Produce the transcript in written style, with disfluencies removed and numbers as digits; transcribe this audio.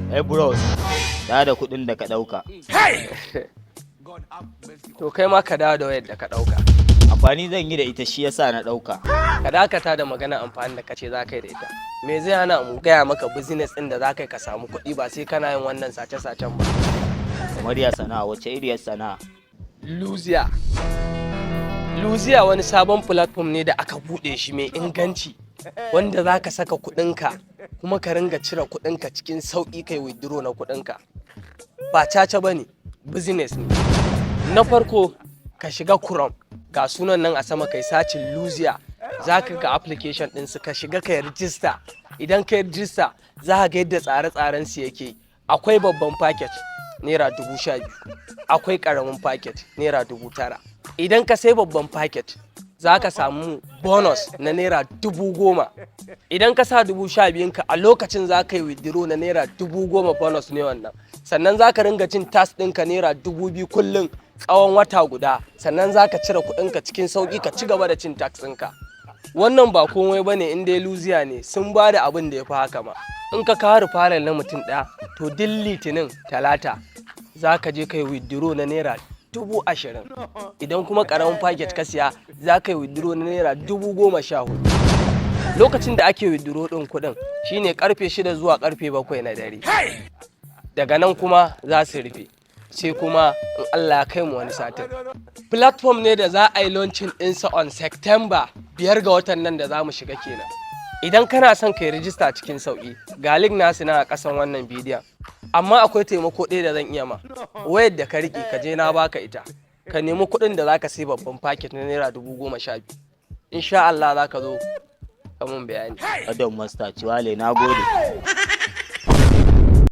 bros, da kuɗin da ka ɗauka. To kai ma ka dawo da wayar da ka ɗauka. Amfani zan yi da ita shi yasa na ɗauka. Ka dakata da magana amfani da kace za ka yi da ita. Me zai hana mu gaya maka business ɗin da za ka yi ka samu kuɗi ba sai kana yin wannan sace-sacen ba. Kamar ya sana'a, wace iriyar sana'a? Luzia wani sabon platform ne da aka buɗe shi mai inganci wanda za ka saka kuɗinka kuma ka ringa cire kuɗinka cikin sauƙi kai withdraw na kuɗinka. Ba caca ba ne, business ne. Na farko ka shiga Chrome, ga sunan nan a sama kai sacin Luzia, za ka ga application ɗinsu ka shiga ka yi rijista. Idan ka yi rijista za ka ga yadda tsare-tsaren su yake. Akwai babban packet naira 12,000, akwai ƙaramin packet naira 9,000. Idan ka sai babban packet za ka samu bonus na naira 10,000. Idan ka sa 12,000 ka a lokacin za ka yi withdraw na naira 10,000 bonus ne wannan. Sannan za ka ringa cin tax ɗinka naira 2,000 kullum tsawon wata guda. Sannan za ka cire kuɗinka cikin sauƙi ka ci gaba da cin tax ɗinka. Wannan ba komai bane in dai Luzia ne, sun ba da abin da ya fi haka ma. In ka kawo referral na mutum ɗaya to duk litinin talata za ka je ka yi withdraw na naira 20,000. Idan kuma ƙaramin packet ka siya za ka yi withdraw na naira 14,000. Lokacin da ake withdraw ɗin kuɗin shine karfe 6 zuwa karfe 7 na dare. Daga nan kuma za su rufe, sai kuma in Allah ya kai mu wani satin. Platform ne da za a yi launching ɗinsa on September 5 ga watan nan da za mu shiga kenan. Idan kana son ka yi rijista cikin sauƙi, ga link nasu na a ƙasan wannan bidiyon. Amma akwai taimako ɗaya da zan iya ma. Wayar da ka riƙe ka je na baka ita. Ka nemi kuɗin da za ka sai babban packet na naira 12,000. Insha Allah za ka zo ka mun bayani. Adam Master Ciwale, na gode.